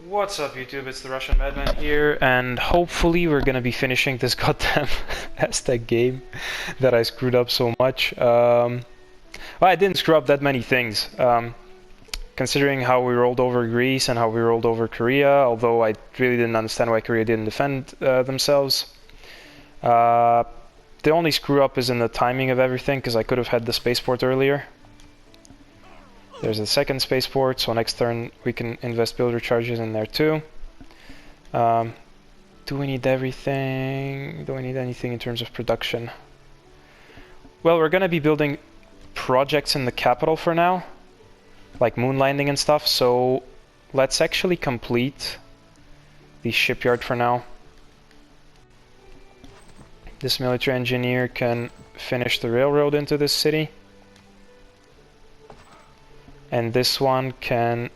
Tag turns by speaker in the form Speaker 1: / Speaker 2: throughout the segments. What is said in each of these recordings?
Speaker 1: What's up YouTube, it's the Russian Madman here, and hopefully we're gonna be finishing this goddamn Aztec game that I screwed up so much. Well, I didn't screw up that many things, considering how we rolled over Greece and how we rolled over Korea, although I really didn't understand why Korea didn't defend themselves. The only screw up is in the timing of everything, because I could have had the spaceport earlier. There's a second spaceport, so next turn we can invest builder charges in there too. Do we need everything? Do we need anything in terms of production? Well, we're gonna be building projects in the capital for now, like moon landing and stuff, so let's actually complete the shipyard for now. This military engineer can finish the railroad into this city. And this one can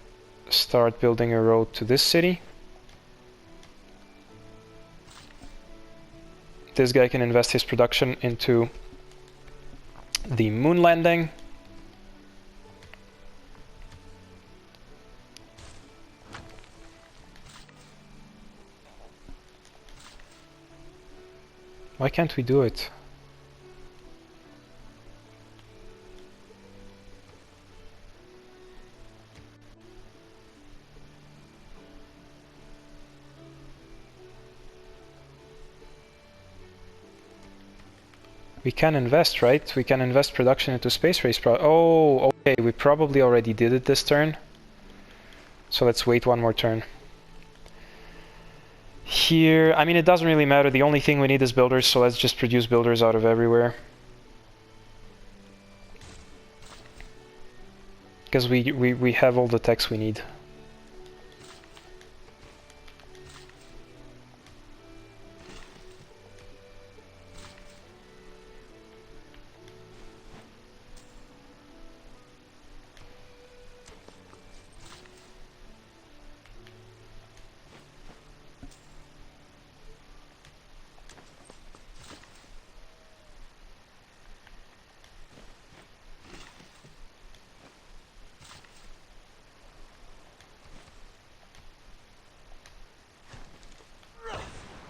Speaker 1: start building a road to this city. This guy can invest his production into the moon landing. Why can't we do it? We can invest, right? We can invest production into space race Oh, okay, we probably already did it this turn. So let's wait one more turn. Here, I mean, it doesn't really matter. The only thing we need is builders, so let's just produce builders out of everywhere. Because we have all the techs we need.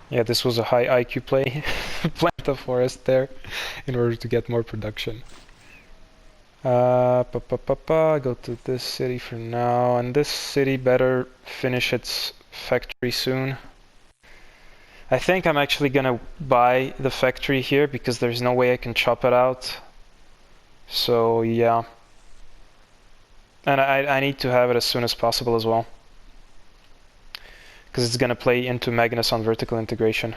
Speaker 1: Yeah, this was a high IQ play. Plant a forest there in order to get more production. Go to this city for now, and this city better finish its factory soon. I think I'm actually gonna buy the factory here because there's no way I can chop it out. So yeah. And I need to have it as soon as possible as well, because it's going to play into Magnus on vertical integration.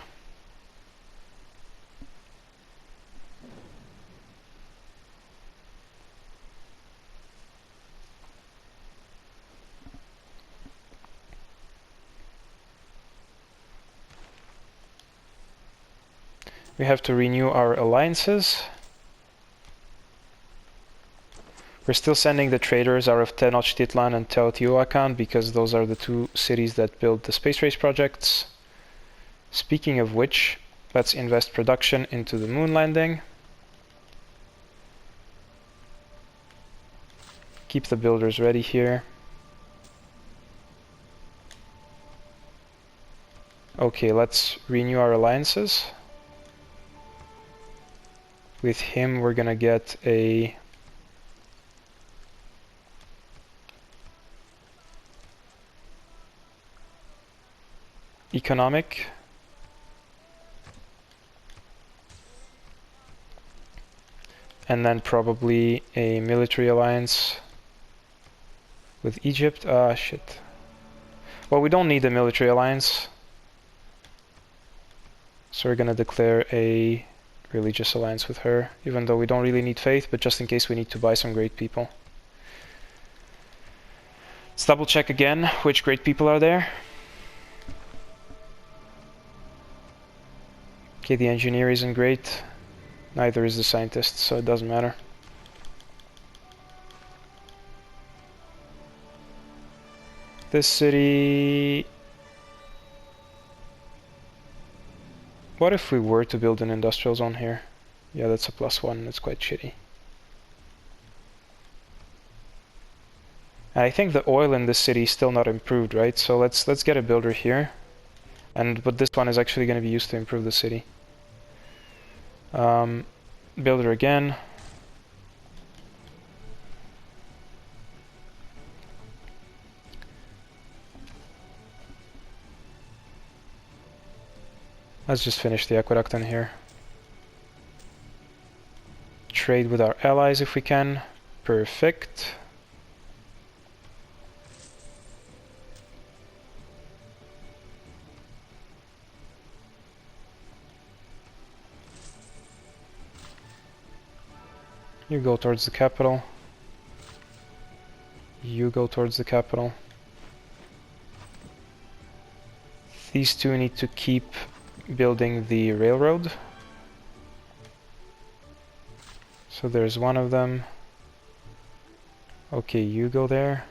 Speaker 1: We have to renew our alliances. We're still sending the traders out of Tenochtitlan and Teotihuacan because those are the two cities that build the space race projects. Speaking of which, let's invest production into the moon landing. Keep the builders ready here. Okay, let's renew our alliances. With him we're gonna get a economic, and then probably a military alliance with Egypt. Ah, shit. Well, we don't need a military alliance, so we're gonna declare a religious alliance with her, even though we don't really need faith, but just in case we need to buy some great people. Let's double check again which great people are there. Okay, the engineer isn't great, neither is the scientist, so it doesn't matter. This city... What if we were to build an industrial zone here? Yeah, that's a +1, it's quite shitty. I think the oil in this city is still not improved, right? So let's get a builder here. But this one is actually going to be used to improve the city. Builder again. Let's just finish the aqueduct in here. Trade with our allies if we can. Perfect. You go towards the capital. You go towards the capital. These two need to keep building the railroad. So there's one of them. Okay, you go there.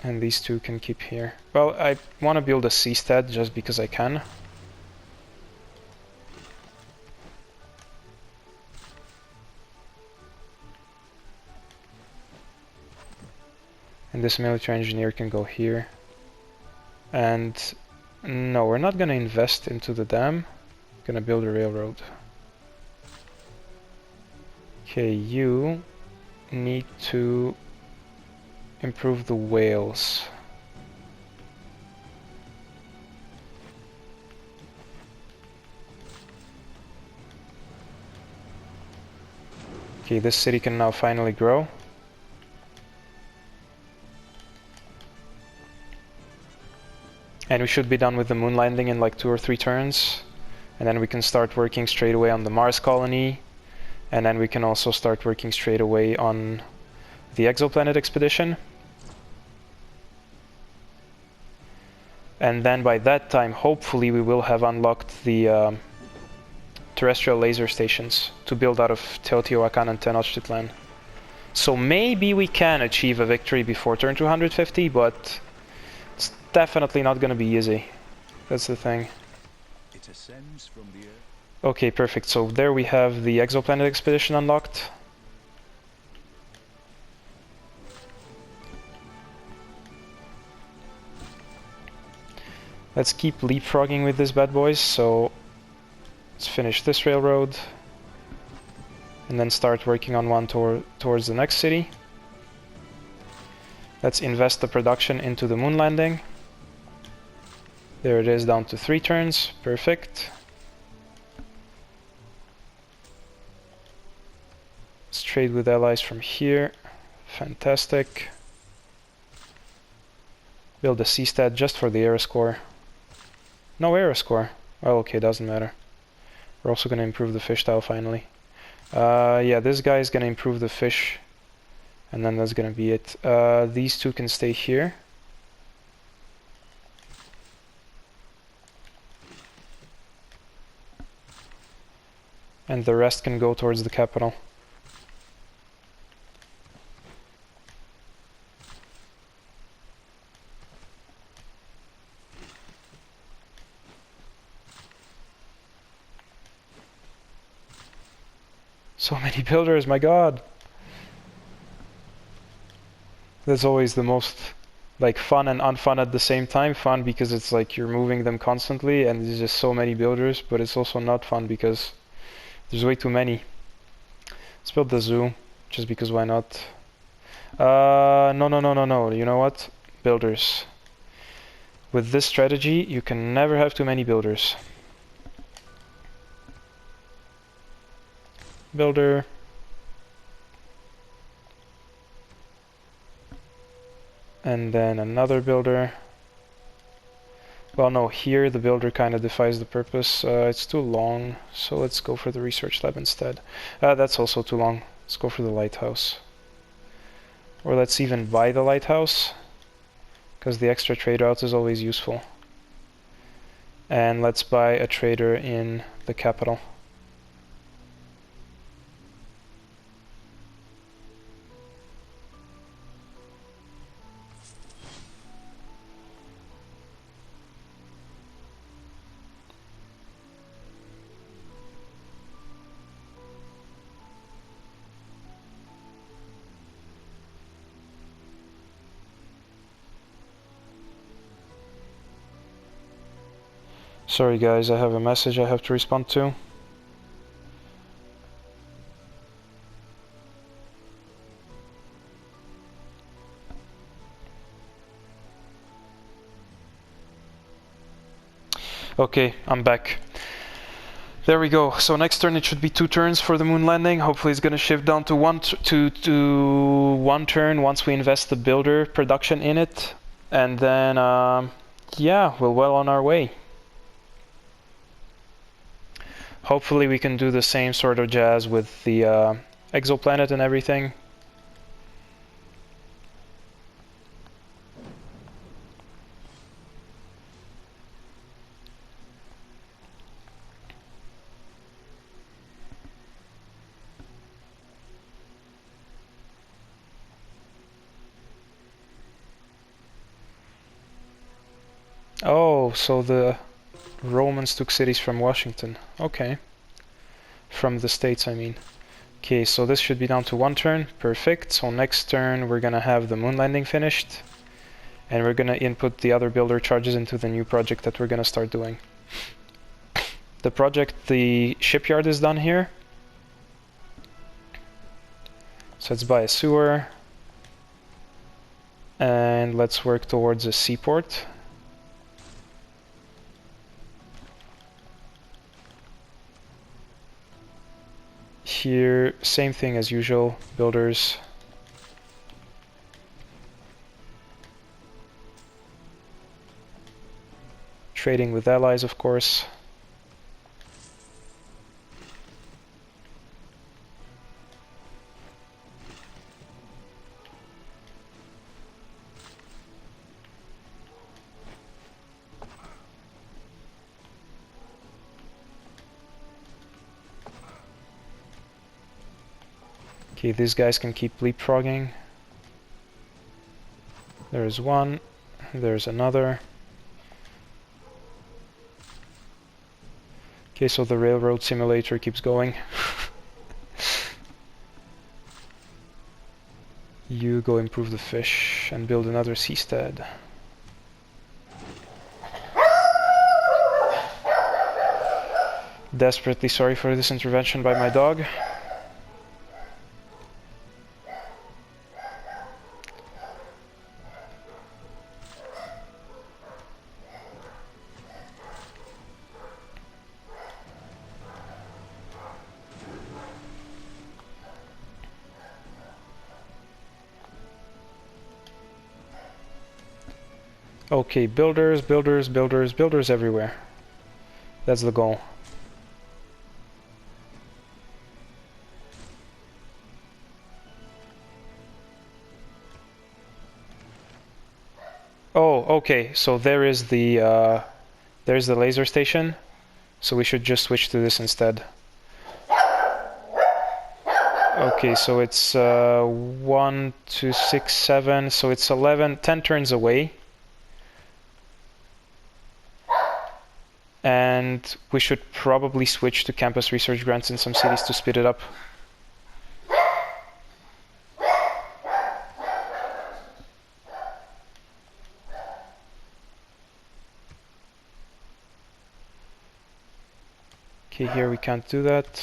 Speaker 1: And these two can keep here. Well, I want to build a seastead just because I can. And this military engineer can go here. And no, we're not gonna invest into the dam. We're gonna build a railroad. Okay, you need to improve the whales. Okay, this city can now finally grow. And we should be done with the moon landing in like 2 or 3 turns. And then we can start working straight away on the Mars colony. And then we can also start working straight away on the exoplanet expedition. And then by that time, hopefully we will have unlocked the terrestrial laser stations to build out of Teotihuacan and Tenochtitlan. So maybe we can achieve a victory before turn 250, but it's definitely not going to be easy. That's the thing.
Speaker 2: It ascends from the earth.
Speaker 1: Okay, perfect. So there we have the exoplanet expedition unlocked. Let's keep leapfrogging with this bad boys. So let's finish this railroad and then start working on one towards the next city. Let's invest the production into the moon landing. There it is, down to 3 turns. Perfect. Let's trade with allies from here. Fantastic. Build a seastead just for the aeroscore. No aeroscore. Well, okay, doesn't matter. We're also going to improve the fish tile finally. Yeah, this guy is going to improve the fish. And then that's going to be it. These two can stay here. And the rest can go towards the capital. So many builders, my god! That's always the most like fun and unfun at the same time. Fun because it's like you're moving them constantly and there's just so many builders, but it's also not fun because there's way too many. Let's build the zoo, just because why not? No. You know what? Builders. With this strategy, you can never have too many builders. Builder. And then another builder. Well, no, here the builder kind of defies the purpose. It's too long, so let's go for the research lab instead. That's also too long. Let's go for the lighthouse. Or let's even buy the lighthouse, because the extra trade route is always useful. And let's buy a trader in the capital. Sorry guys, I have a message I have to respond to. Okay, I'm back. There we go. So next turn it should be 2 turns for the moon landing. Hopefully it's gonna shift down to one turn once we invest the builder production in it, and then yeah, we're well on our way. Hopefully we can do the same sort of jazz with the exoplanet and everything. Oh, so the Romans took cities from Washington. Okay. From the States, I mean. Okay, so this should be down to 1 turn. Perfect. So next turn we're gonna have the moon landing finished. And we're gonna input the other builder charges into the new project that we're gonna start doing. The shipyard is done here. So let's buy a sewer. And let's work towards a seaport. Here, same thing as usual, builders. Trading with allies, of course. Okay, these guys can keep leapfrogging. There's one, there's another. Okay, so the railroad simulator keeps going. You go improve the fish and build another seastead. Desperately sorry for this intervention by my dog. Okay, builders, builders, builders, builders everywhere. That's the goal. Oh, okay, so there's the laser station. So we should just switch to this instead. Okay, so it's 1, 2, 6, 7, so it's 10 turns away. And we should probably switch to campus research grants in some cities to speed it up. Okay, here we can't do that.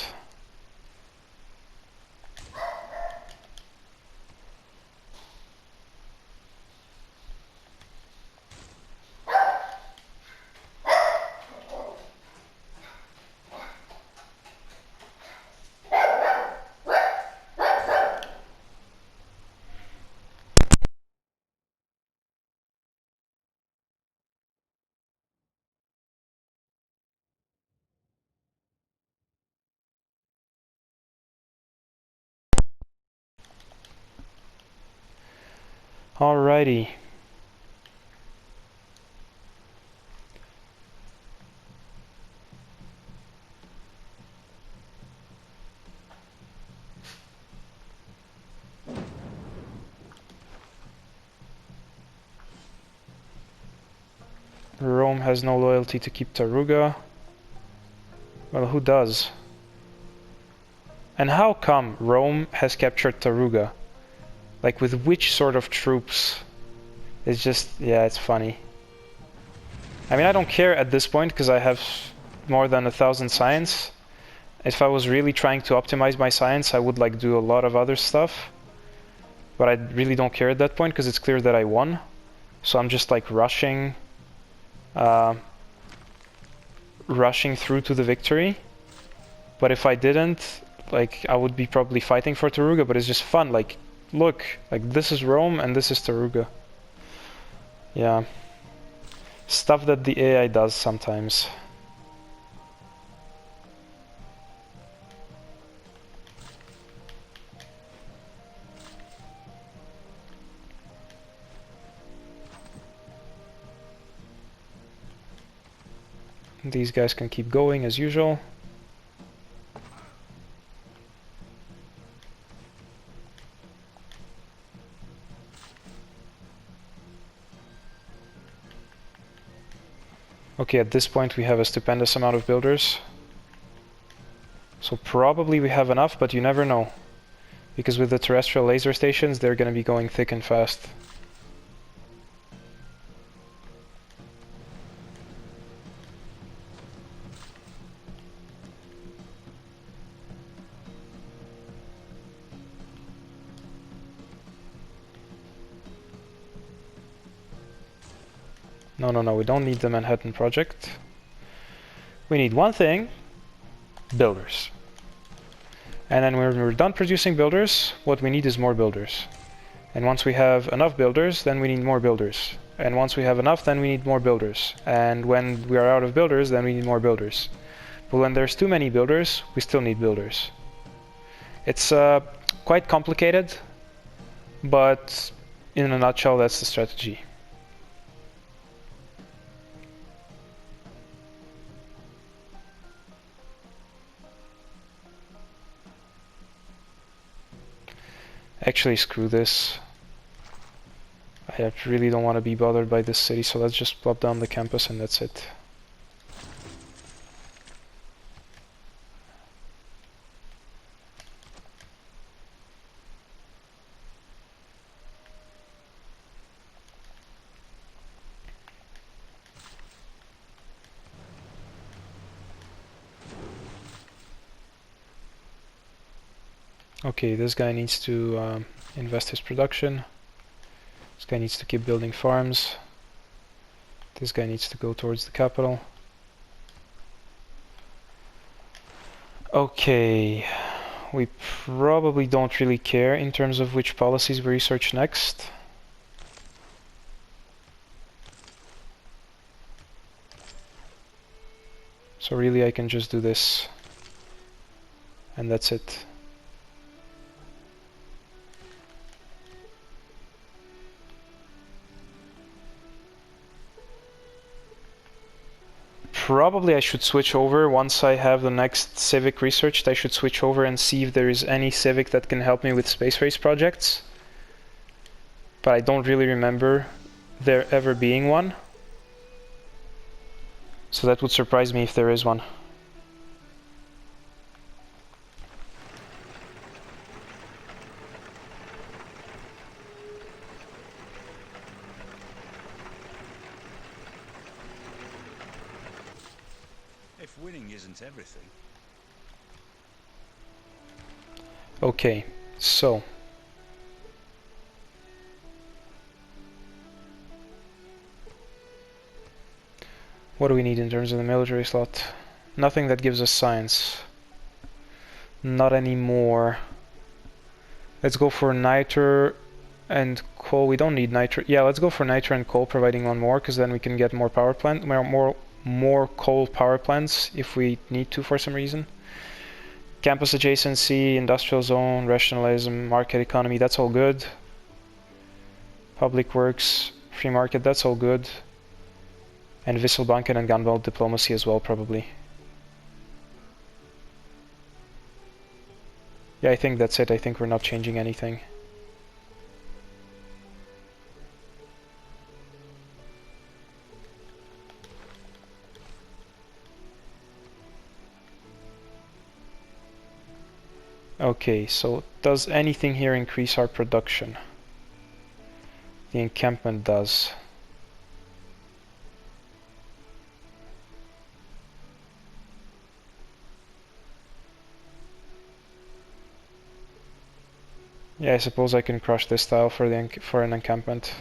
Speaker 1: Alrighty. Rome has no loyalty to keep Taruga. Well, who does? And how come Rome has captured Taruga? Like, with which sort of troops? It's just, yeah, it's funny. I mean, I don't care at this point because I have more than 1,000 science. If I was really trying to optimize my science, I would like do a lot of other stuff. But I really don't care at that point because it's clear that I won. So I'm just like rushing through to the victory. But if I didn't, like, I would be probably fighting for Taruga, but it's just fun. Like, look, like this is Rome and this is Taruga. Yeah. Stuff that the AI does sometimes. These guys can keep going as usual. Okay, at this point we have a stupendous amount of builders. So probably we have enough, but you never know. Because with the terrestrial laser stations, they're gonna be going thick and fast. No, we don't need the Manhattan Project. We need one thing, builders. And then when we're done producing builders, what we need is more builders. And once we have enough builders, then we need more builders. And once we have enough, then we need more builders. And when we are out of builders, then we need more builders. But when there's too many builders, we still need builders. It's quite complicated, but in a nutshell, that's the strategy. Actually, screw this. I really don't want to be bothered by this city, so let's just plop down the campus and that's it. Okay, this guy needs to invest his production. This guy needs to keep building farms. This guy needs to go towards the capital. Okay, we probably don't really care in terms of which policies we research next. So really I can just do this. And that's it. Probably I should switch over once I have the next civic researched. I should switch over and see if there is any civic that can help me with space race projects. But I don't really remember there ever being one. So that would surprise me if there is one.
Speaker 2: If winning isn't everything.
Speaker 1: Okay, so what do we need in terms of the military slot? Nothing that gives us science. Not anymore. Let's go for niter and coal. We don't need niter. Yeah, let's go for niter and coal, providing one more, because then we can get more power plant, more coal power plants if we need to for some reason. Campus adjacency, industrial zone, rationalism, market economy, that's all good. Public works, free market, that's all good. And Wisselbanken and gunboat diplomacy as well, probably. Yeah, I think that's it. I think we're not changing anything. Okay, so does anything here increase our production? The encampment does. Yeah, I suppose I can crush this tile for for an encampment.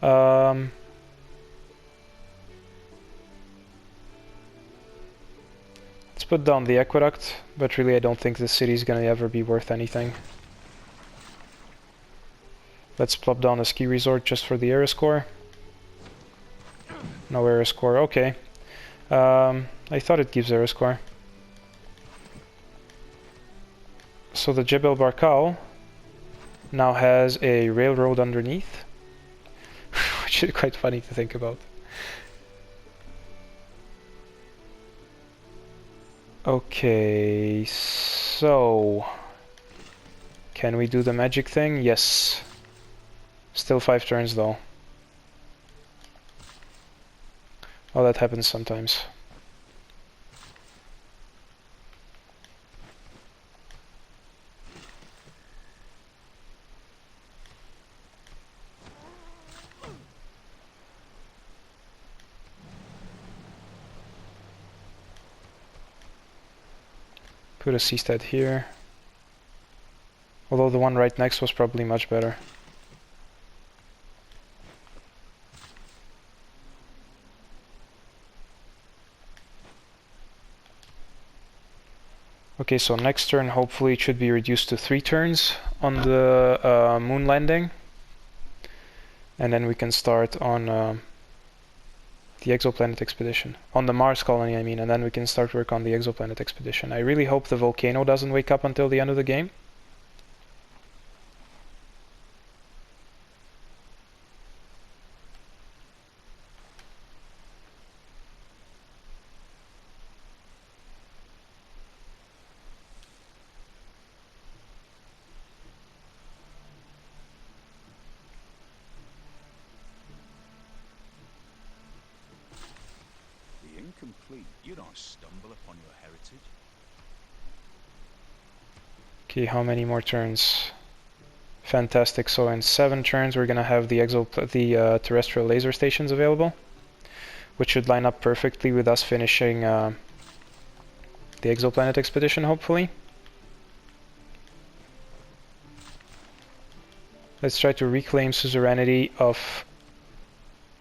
Speaker 1: Um, let's put down the aqueduct, but really I don't think this city is gonna ever be worth anything. Let's plop down a ski resort just for the Aeroscore. No Aeroscore, okay. I thought it gives Aeroscore. So the Jebel Barkal now has a railroad underneath, which is quite funny to think about. Okay, so can we do the magic thing? Yes. Still 5 turns though. Oh, that happens sometimes. Put a seastead here. Although the one right next was probably much better. Okay, so next turn hopefully it should be reduced to 3 turns on the moon landing. And then we can start on the exoplanet expedition. On the Mars colony, I mean, and then we can start work on the exoplanet expedition. I really hope the volcano doesn't wake up until the end of the game.
Speaker 2: Incomplete. You don't stumble upon your heritage.
Speaker 1: Okay, how many more turns? Fantastic. So in 7 turns, we're gonna have the terrestrial laser stations available, which should line up perfectly with us finishing the exoplanet expedition, hopefully. Let's try to reclaim suzerainty of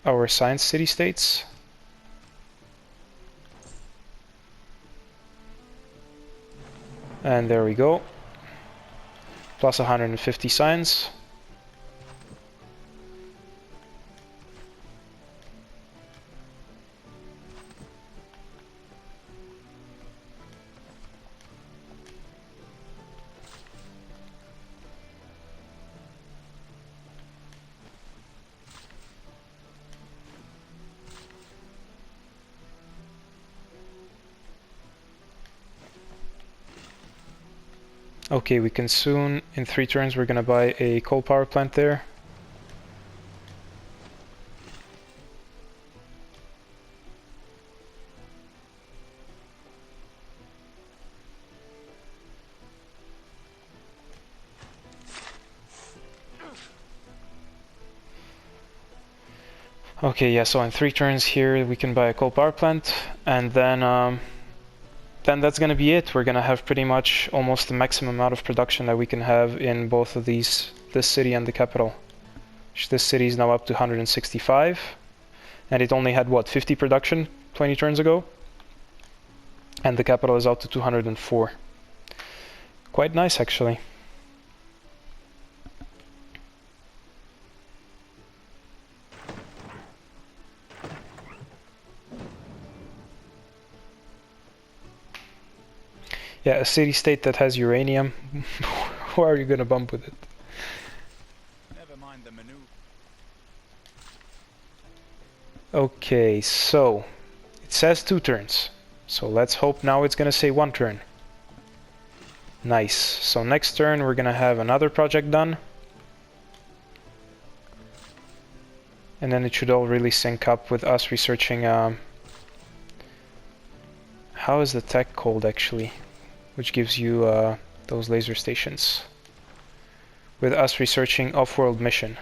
Speaker 1: our science city-states. And there we go. Plus 150 science. Okay, we can soon, in 3 turns, we're gonna buy a coal power plant there. Okay, yeah, so in 3 turns here we can buy a coal power plant, and then that's gonna be it. We're gonna have pretty much almost the maximum amount of production that we can have in both of these, this city and the capital. This city is now up to 165, and it only had, what, 50 production 20 turns ago? And the capital is out to 204. Quite nice, actually. Yeah, a city-state that has uranium. Who are you gonna bump with it?
Speaker 2: Never mind the maneuver.
Speaker 1: Okay, so it says 2 turns. So let's hope now it's gonna say 1 turn. Nice. So next turn we're gonna have another project done. And then it should all really sync up with us researching how is the tech called actually? Which gives you those laser stations. With us researching off-world mission.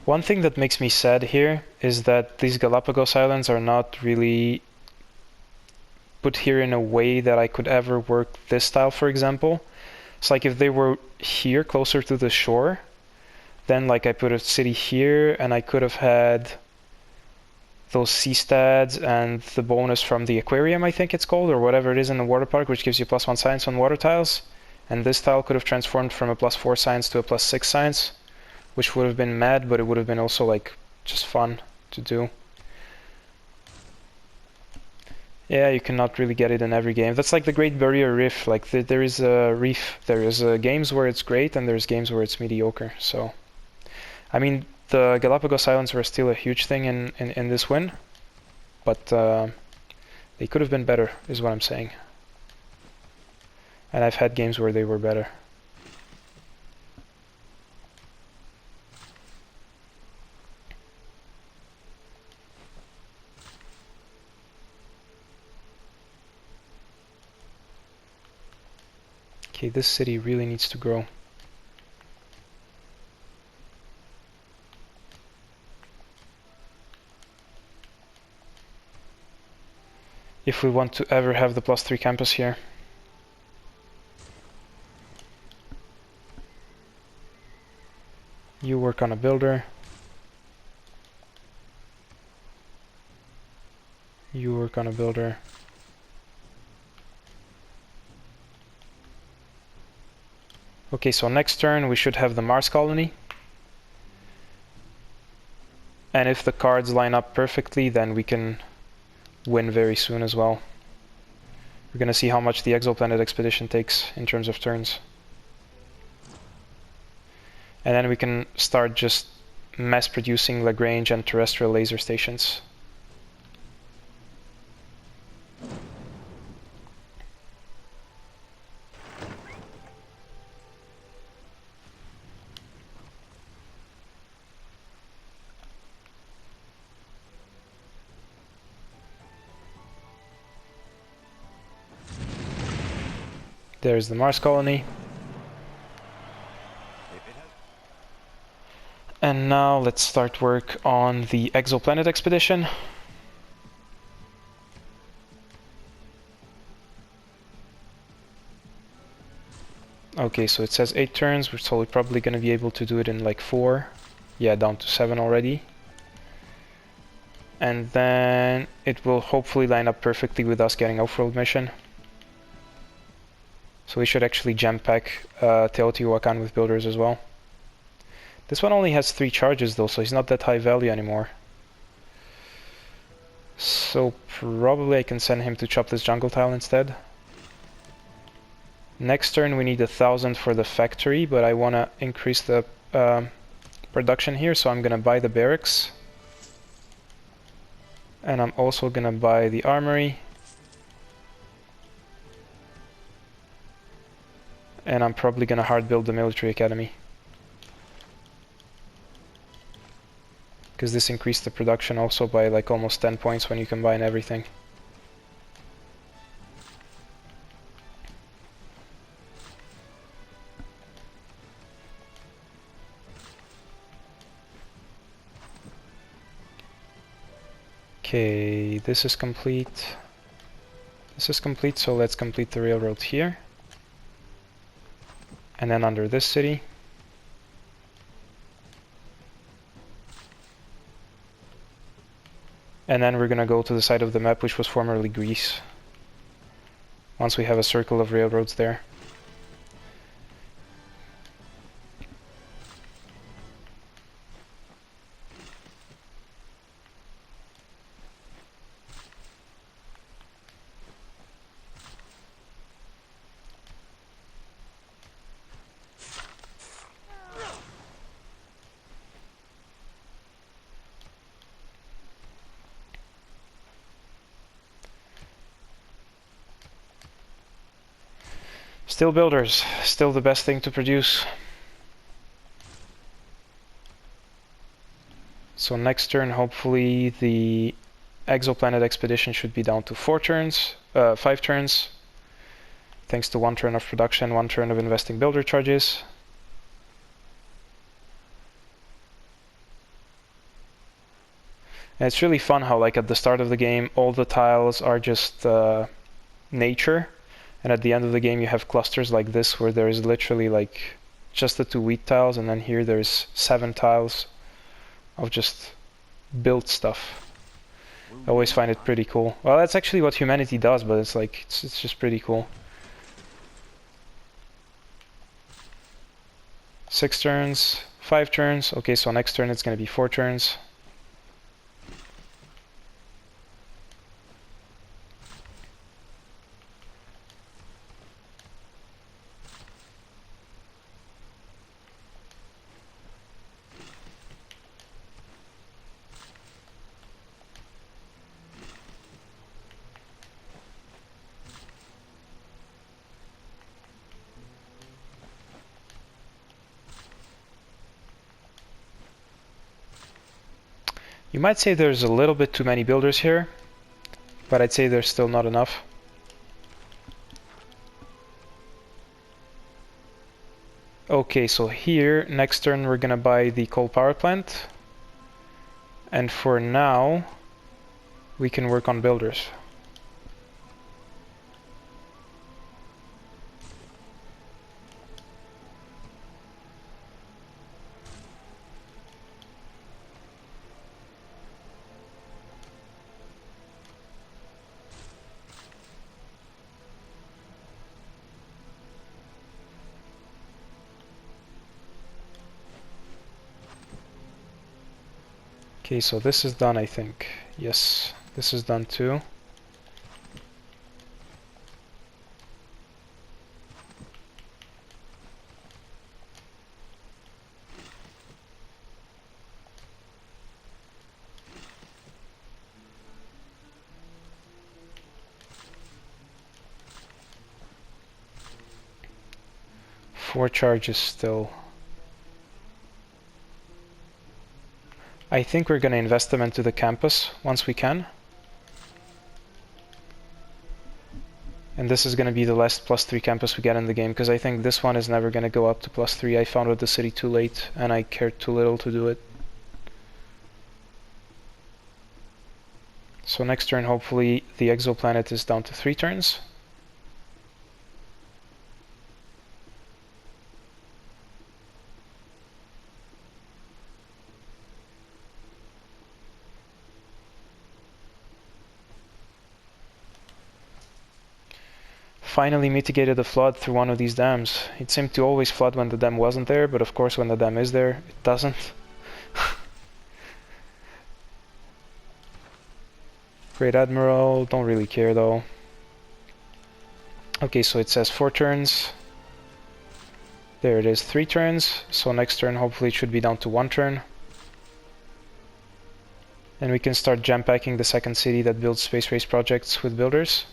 Speaker 1: One thing that makes me sad here is that these Galapagos Islands are not really put here in a way that I could ever work this style, for example. It's like if they were here closer to the shore, then like I put a city here and I could have had those sea stads and the bonus from the aquarium, I think it's called, or whatever it is in the water park, which gives you +1 science on water tiles. And this tile could have transformed from a +4 science to a +6 science, which would have been mad, but it would have been also like just fun to do. Yeah, you cannot really get it in every game. That's like the Great Barrier Reef. Like there is a reef. There is games where it's great and there's games where it's mediocre. So, I mean, the Galapagos Islands were still a huge thing in this win, but they could have been better, is what I'm saying. And I've had games where they were better. Okay, this city really needs to grow. If we want to ever have the +3 campus here. You work on a builder. You work on a builder. Okay, so next turn we should have the Mars colony. And if the cards line up perfectly, then we can win very soon as well. We're gonna see how much the exoplanet expedition takes in terms of turns. And then we can start just mass producing Lagrange and terrestrial laser stations. There's the Mars colony. And now let's start work on the exoplanet expedition. Okay, so it says 8 turns, so we're probably going to be able to do it in like 4. Yeah, down to 7 already. And then it will hopefully line up perfectly with us getting off-world mission. So we should actually jam pack Teotihuacan with builders as well. This one only has 3 charges though, so he's not that high value anymore. So probably I can send him to chop this jungle tile instead. Next turn we need 1,000 for the factory, but I want to increase the production here, so I'm going to buy the barracks. And I'm also going to buy the armory. And I'm probably going to hard build the military academy. Because this increased the production also by like almost 10 points when you combine everything. Okay, this is complete. This is complete, so let's complete the railroad here. And then under this city. And then we're gonna go to the side of the map which was formerly Greece. Once we have a circle of railroads there. Still builders, still the best thing to produce. So next turn, hopefully the exoplanet expedition should be down to 5 turns. Thanks to 1 turn of production, 1 turn of investing builder charges. And it's really fun how like at the start of the game all the tiles are just nature, and at the end of the game you have clusters like this where there is literally like just the 2 wheat tiles, and then here there's 7 tiles of just built stuff. I always find it pretty cool. Well, that's actually what humanity does, but it's like it's just pretty cool. 6 turns, 5 turns. Okay, so next turn it's gonna be 4 turns. You might say there's a little bit too many builders here, but I'd say there's still not enough. Okay, so here, next turn we're gonna buy the coal power plant. And for now, we can work on builders. Okay, so this is done, I think. Yes, this is done too. Four charges still. I think we're gonna invest them into the campus once we can. And this is gonna be the last +3 campus we get in the game, because I think this one is never gonna go up to +3. I founded the city too late, and I cared too little to do it. So next turn, hopefully, the exoplanet is down to 3 turns. Finally mitigated the flood through one of these dams. It seemed to always flood when the dam wasn't there, but of course when the dam is there, it doesn't. Great Admiral, don't really care though. Okay, so it says 4 turns. There it is, 3 turns. So next turn hopefully it should be down to 1 turn. And we can start jam-packing the second city that builds space race projects with builders.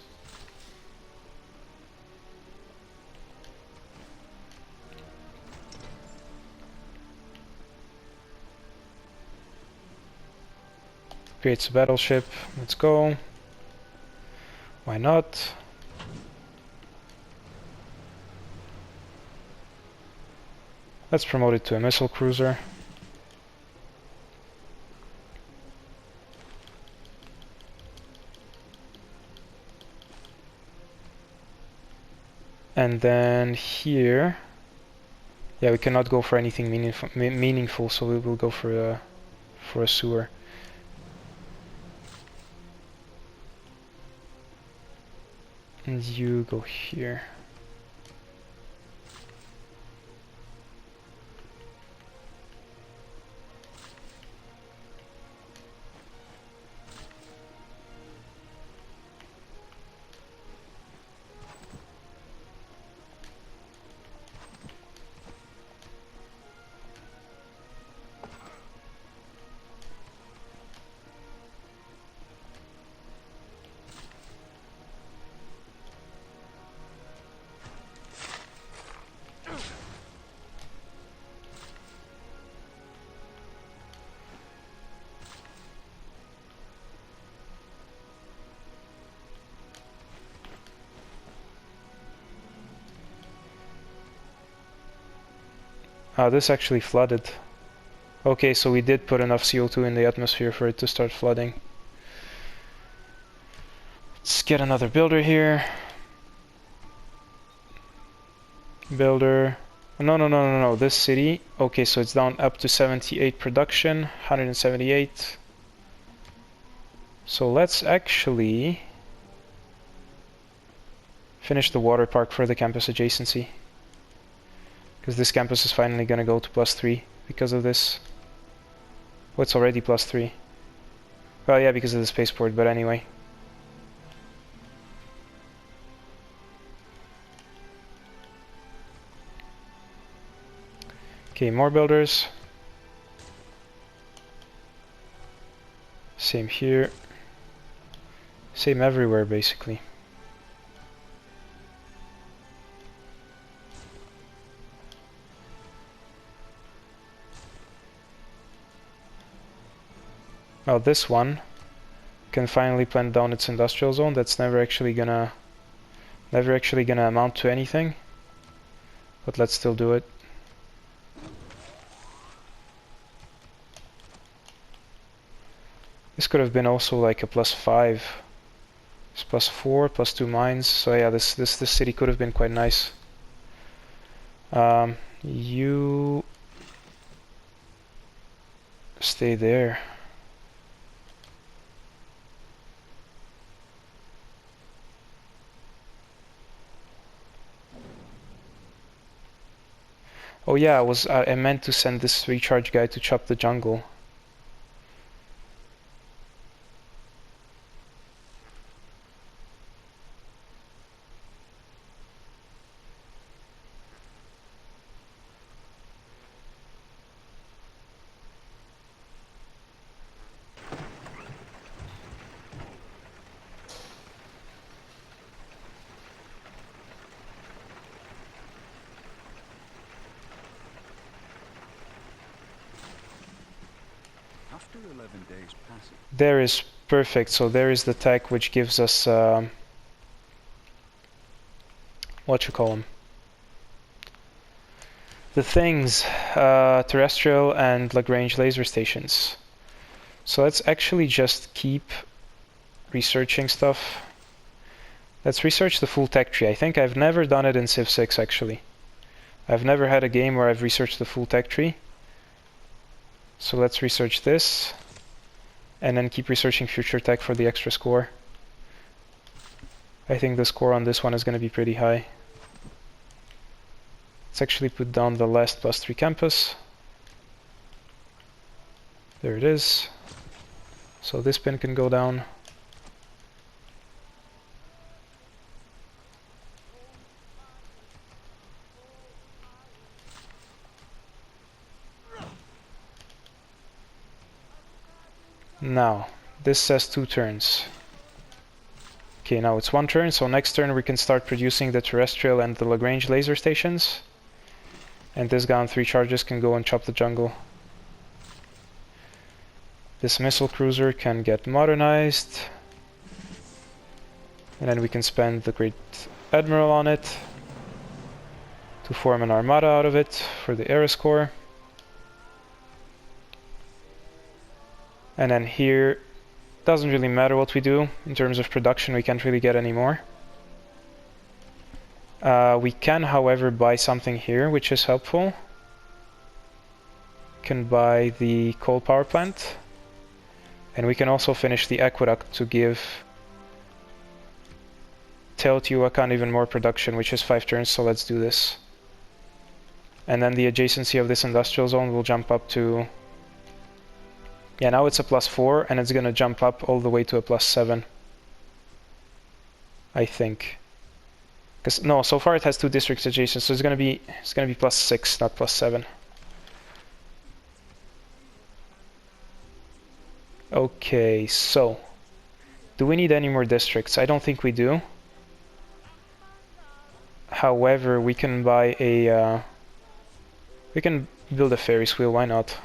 Speaker 1: Creates a battleship. Let's go. Why not? Let's promote it to a missile cruiser. And then here, yeah, we cannot go for anything meaningful, so we will go for a sewer. And you go here. This actually flooded. Okay, so we did put enough CO2 in the atmosphere for it to start flooding. Let's get another builder here. Builder. No, this city. Okay, so it's down up to 78 production, 178. So let's actually finish the water park for the campus adjacency. Because this campus is finally gonna go to +3 because of this. Oh, it's already +3. Well, yeah, because of the spaceport, but anyway. Okay, more builders. Same here. Same everywhere, basically. Well, this one can finally plant down its industrial zone. That's never actually gonna amount to anything. But let's still do it. This could have been also like a +5. It's +4, +2 mines. So yeah, this city could have been quite nice. You stay there. Oh yeah, I meant to send this recharge guy to chop the jungle.
Speaker 2: After 11 days passing.
Speaker 1: There is perfect. So there is the tech which gives us what you call them? The things, terrestrial and Lagrange laser stations. So let's actually just keep researching stuff. Let's research the full tech tree. I think I've never done it in Civ 6 actually. I've never had a game where I've researched the full tech tree. So let's research this and then keep researching future tech for the extra score. I think the score on this one is going to be pretty high. Let's actually put down the last +3 campus. There it is. So this pin can go down. Now, this says 2 turns. Okay, now it's 1 turn, so next turn we can start producing the terrestrial and the Lagrange laser stations. And this guy on 3 charges can go and chop the jungle. This missile cruiser can get modernized. And then we can spend the Great Admiral on it to form an armada out of it for the Ares Corps. And then here, doesn't really matter what we do. In terms of production, we can't really get any more. We can, however, buy something here, which is helpful. We can buy the coal power plant. And we can also finish the aqueduct to give Teotihuacan even more production, which is 5 turns, so let's do this. And then the adjacency of this industrial zone will jump up to... Yeah, now it's a +4, and it's gonna jump up all the way to a +7. I think. Because no, so far it has 2 districts adjacent, so it's gonna be +6, not +7. Okay, so do we need any more districts? I don't think we do. However, we can buy a we can build a Ferris wheel, why not?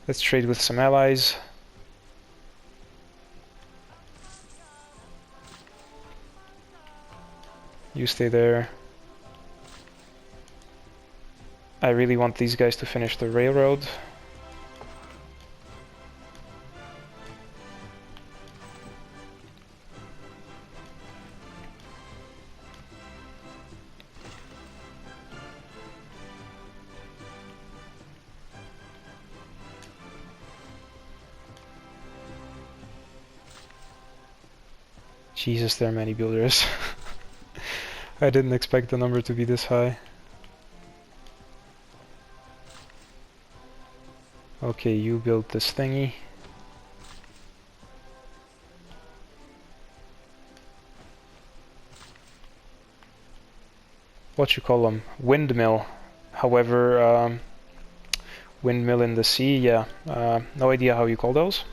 Speaker 1: Let's trade with some allies. You stay there. I really want these guys to finish the railroad. Jesus, there are many builders. I didn't expect the number to be this high. Okay, you build this thingy. What you call them? Windmill. However, windmill in the sea, yeah. No idea how you call those.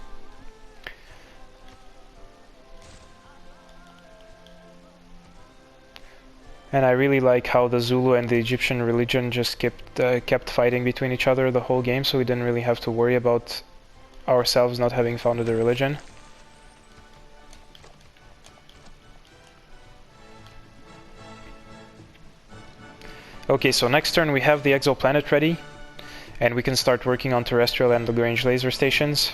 Speaker 1: And I really like how the Zulu and the Egyptian religion just kept fighting between each other the whole game, so we didn't really have to worry about ourselves not having founded a religion. Okay, so next turn we have the exoplanet ready, and we can start working on terrestrial and Lagrange laser stations.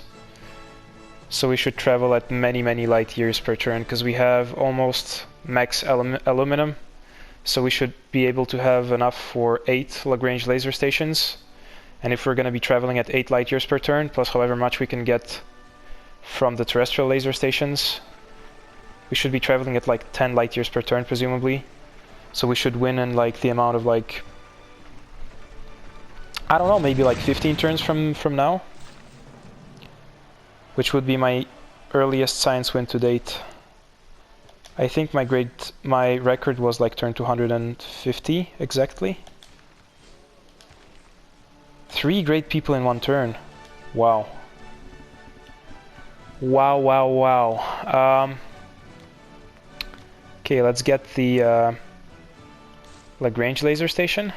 Speaker 1: So we should travel at many light years per turn, because we have almost max aluminum. So we should be able to have enough for 8 Lagrange laser stations. And if we're going to be traveling at 8 light years per turn, plus however much we can get from the terrestrial laser stations, we should be traveling at like 10 light years per turn, presumably. So we should win in like the amount of like, I don't know, maybe like 15 turns from now. Which would be my earliest science win to date. I think my record was like turn 250 exactly. 3 great people in 1 turn. Wow. Wow. Okay, let's get the Lagrange laser station.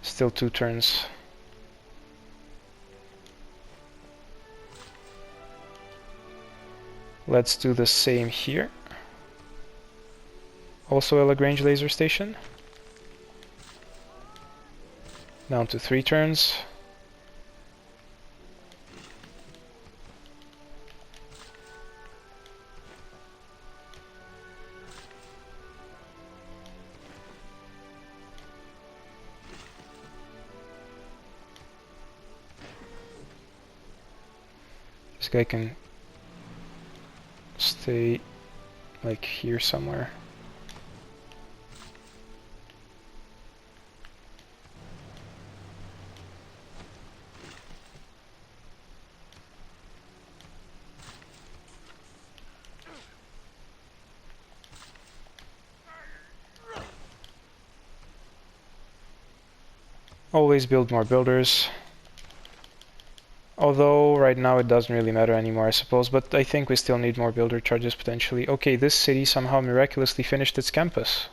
Speaker 1: Still 2 turns. Let's do the same here. Also a Lagrange laser station. Down to 3 turns. This guy can stay like here somewhere. Always build more builders. Although right now it doesn't really matter anymore, I suppose, but I think we still need more builder charges potentially. Okay, this city somehow miraculously finished its campus.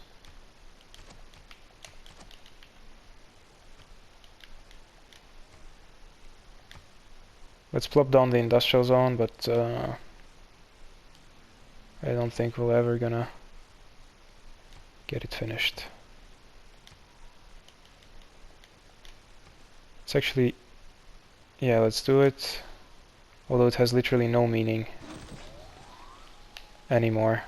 Speaker 1: Let's plop down the industrial zone, but I don't think we're ever gonna get it finished. It's actually... yeah, let's do it. Although it has literally no meaning anymore.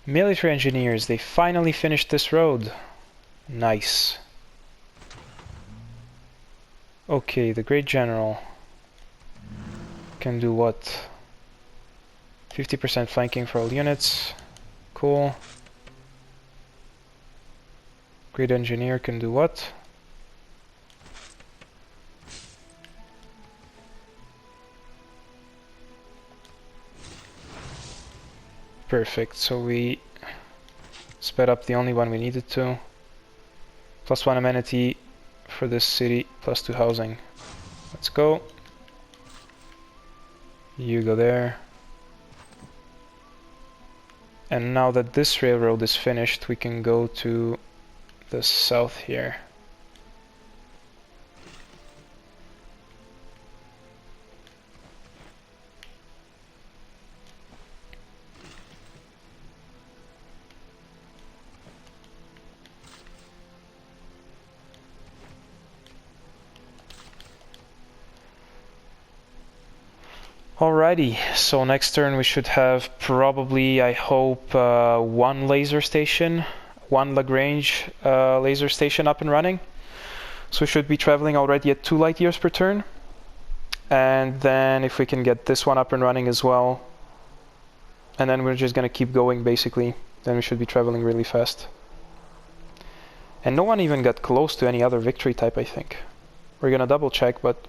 Speaker 1: Military engineers, they finally finished this road. Nice. Okay, the Great General can do what? 50% flanking for all units. Cool. Great Engineer can do what? Perfect, so we sped up the only one we needed to. +1 amenity for this city, +2 housing. Let's go. You go there. And now that this railroad is finished, we can go to the south here. Alrighty, so next turn we should have probably, I hope, one laser station, one Lagrange laser station up and running. So we should be traveling already at 2 light years per turn. And then if we can get this one up and running as well, and then we're just gonna keep going basically, then we should be traveling really fast. And no one even got close to any other victory type, I think. We're gonna double check, but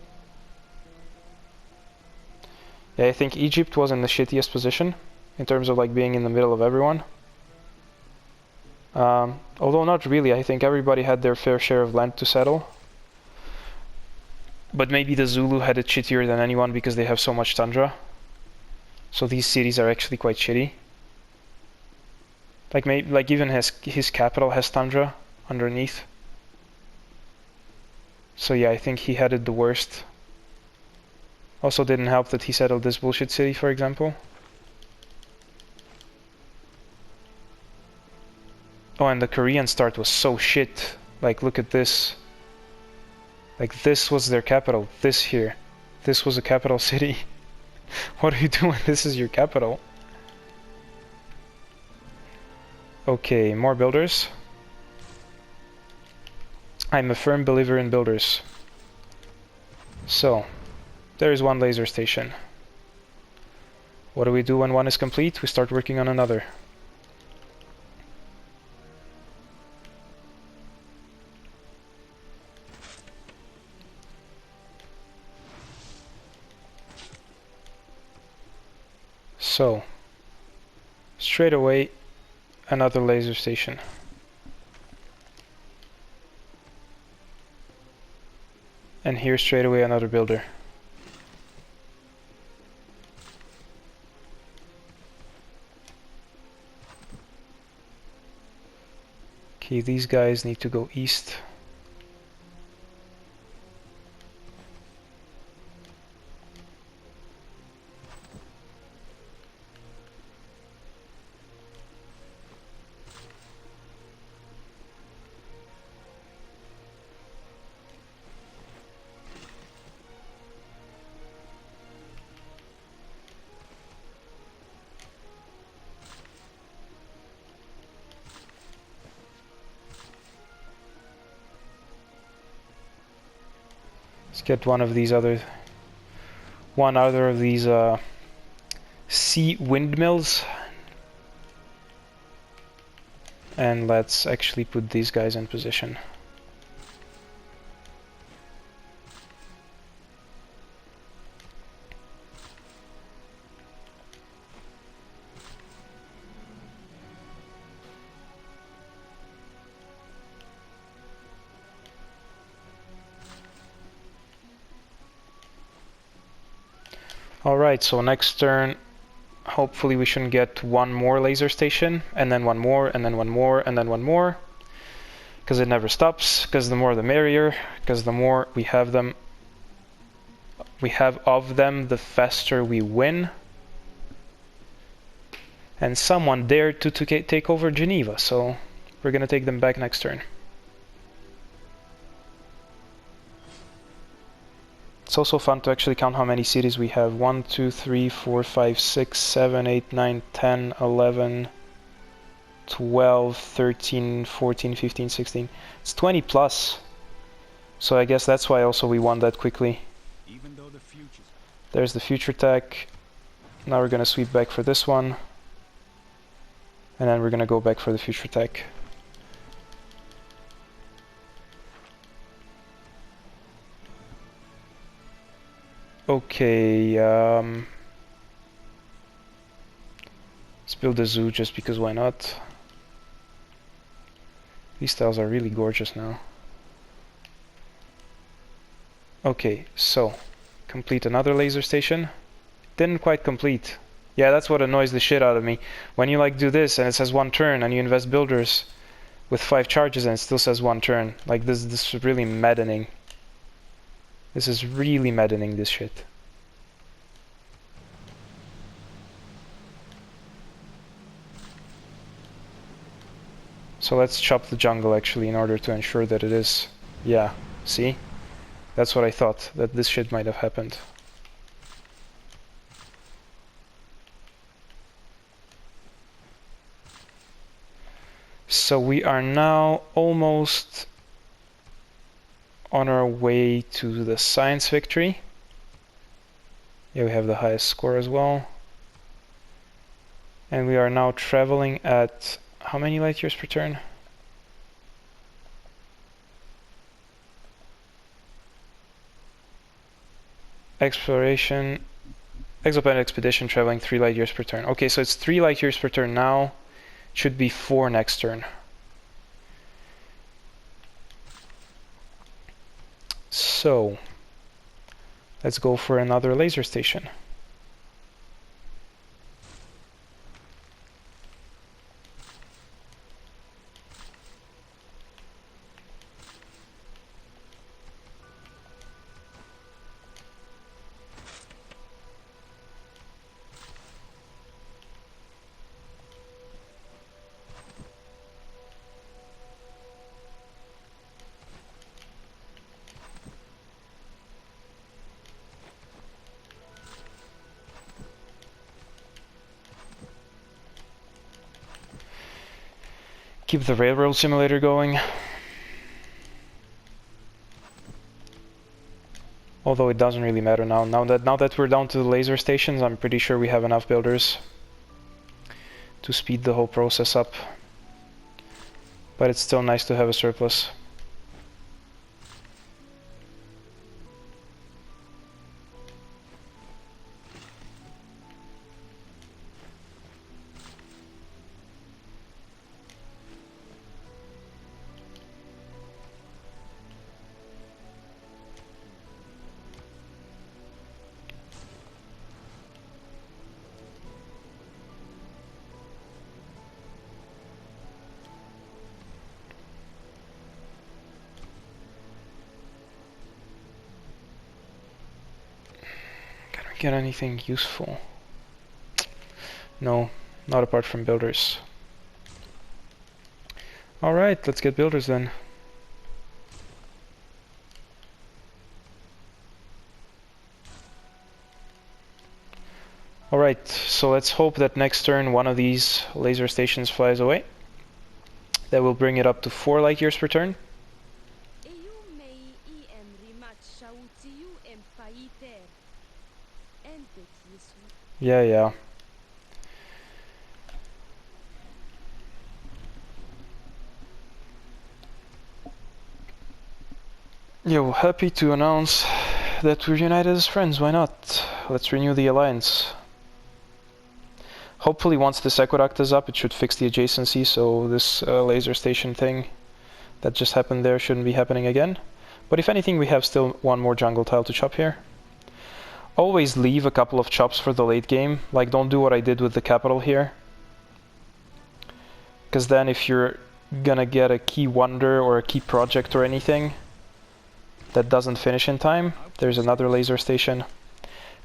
Speaker 1: yeah, I think Egypt was in the shittiest position in terms of like being in the middle of everyone. Although not really, I think everybody had their fair share of land to settle. But maybe the Zulu had it shittier than anyone because they have so much tundra. So these cities are actually quite shitty. Like maybe like even his capital has tundra underneath. So yeah, I think he had it the worst. Also didn't help that he settled this bullshit city, for example. Oh, and the Korean start was so shit. Like, look at this. Like, this was their capital. This here. This was a capital city. What do you do when this is your capital? Okay, more builders. I'm a firm believer in builders. So, there is one laser station. What do we do when one is complete? We start working on another. So, straight away, another laser station. And here straight away another builder. Okay, these guys need to go east. Let's get one of these other of these sea windmills, and let's actually put these guys in position. Alright, so next turn, hopefully we shouldn't get one more laser station, and then one more, and then one more, and then one more. Because it never stops, because the more the merrier, because the more we have them, of them, the faster we win. And someone dared to take over Geneva, so we're gonna take them back next turn. It's also fun to actually count how many cities we have. 1, 2, 3, 4, 5, 6, 7, 8, 9, 10, 11, 12, 13, 14, 15, 16. It's 20 plus. So I guess that's why also we won that quickly.
Speaker 2: Even though the future's...
Speaker 1: There's the future tech. Now we're gonna sweep back for this one. And then we're gonna go back for the future tech. Okay, let's build a zoo just because why not? These tiles are really gorgeous now. Okay, so complete another laser station. Didn't quite complete. Yeah, that's what annoys the shit out of me. When you like do this and it says 1 turn and you invest builders with 5 charges and it still says 1 turn. Like this is really maddening. This is really maddening, this shit. So let's chop the jungle actually in order to ensure that it is. Yeah, see? That's what I thought, that this shit might have happened. So we are now almost on our way to the science victory. Yeah, we have the highest score as well. And we are now traveling at how many light years per turn? Exploration, Exoplanet Expedition traveling 3 light years per turn. Okay, so it's 3 light years per turn now. It should be 4 next turn. So, let's go for another laser station. Keep the railroad simulator going. Although it doesn't really matter now. Now that we're down to the laser stations, I'm pretty sure we have enough builders to speed the whole process up. But it's still nice to have a surplus. Get anything useful? No, not apart from builders. Alright, let's get builders then. Alright, so let's hope that next turn one of these laser stations flies away. That will bring it up to 4 light years per turn. Yeah. Yeah, well, happy to announce that we're united as friends, why not? Let's renew the alliance. Hopefully once this aqueduct is up, it should fix the adjacency, so this laser station thing that just happened there shouldn't be happening again. But if anything, we have still 1 more jungle tile to chop here. Always leave a couple of chops for the late game, like don't do what I did with the capital here. Because then if you're gonna get a key wonder or a key project or anything that doesn't finish in time, there's another laser station,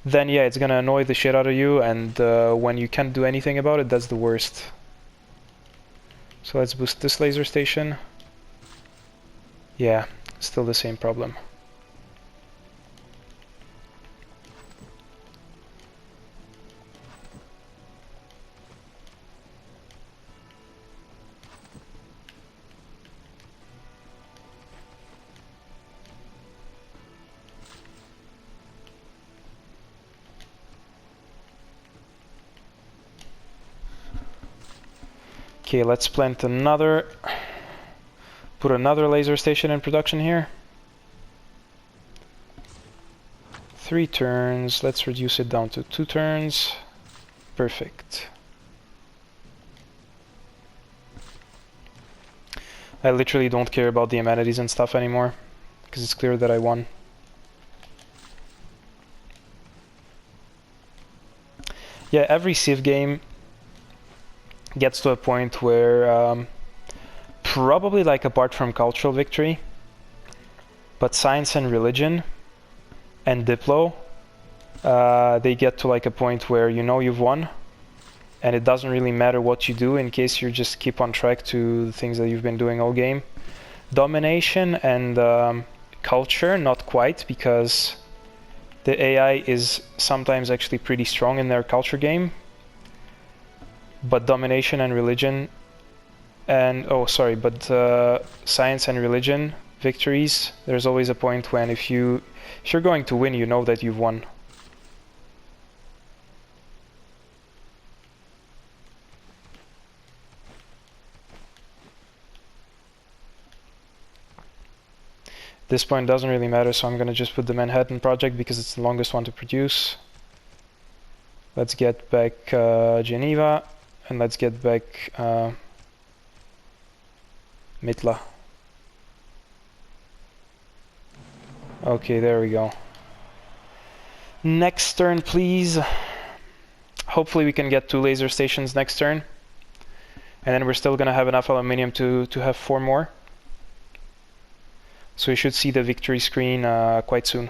Speaker 1: then yeah, it's gonna annoy the shit out of you, and when you can't do anything about it, that's the worst. So let's boost this laser station. Yeah, still the same problem. Okay, let's plant another, put another laser station in production here. 3 turns, let's reduce it down to 2 turns. Perfect. I literally don't care about the amenities and stuff anymore, because it's clear that I won. Yeah, every Civ game gets to a point where probably like apart from cultural victory, but science and religion and Diplo, they get to like a point where you know you've won, and it doesn't really matter what you do in case you just keep on track to the things that you've been doing all game. Domination and culture, not quite, because the AI is sometimes actually pretty strong in their culture game. But domination and religion and science and religion victories, there's always a point when if you're going to win, you know that you've won. This point doesn't really matter, so I'm gonna just put the Manhattan project because it's the longest one to produce. Let's get back Geneva, and let's get back Mitla. Okay, there we go. Next turn, please. Hopefully we can get 2 laser stations next turn. And then we're still gonna have enough aluminium to have 4 more. So you should see the victory screen quite soon.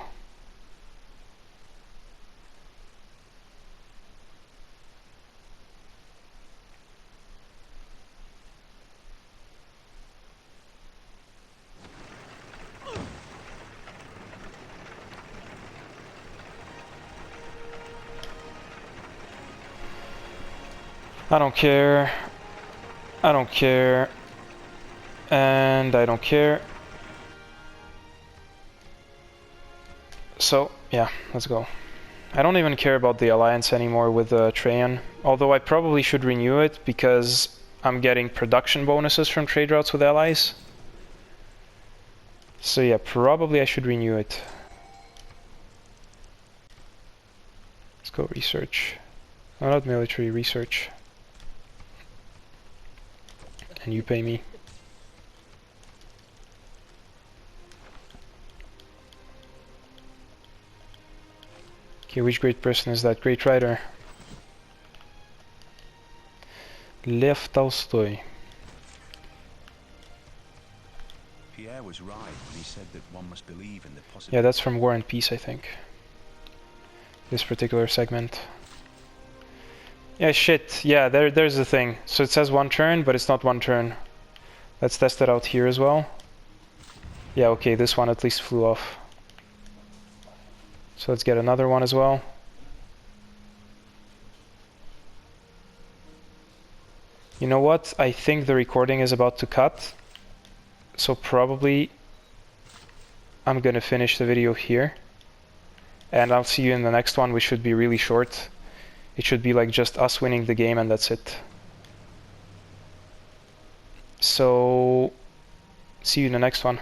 Speaker 1: I don't care. I don't care. And I don't care. So, yeah, let's go. I don't even care about the alliance anymore with Trajan, although I probably should renew it because I'm getting production bonuses from trade routes with allies. So yeah, probably I should renew it. Let's go research. Oh, not military, research. And you pay me. Okay, which great person is that? Great writer. Lev Tolstoy.
Speaker 2: Pierre was right when he said that one must believe in the possibility.
Speaker 1: Yeah, that's from War and Peace, I think. This particular segment. Yeah, shit. Yeah, there's the thing. So it says 1 turn, but it's not 1 turn. Let's test it out here as well. Yeah, okay, this one at least flew off. So let's get another one as well. You know what? I think the recording is about to cut. So probably I'm gonna finish the video here. And I'll see you in the next one, which should be really short. It should be like just us winning the game and that's it. So see you in the next one.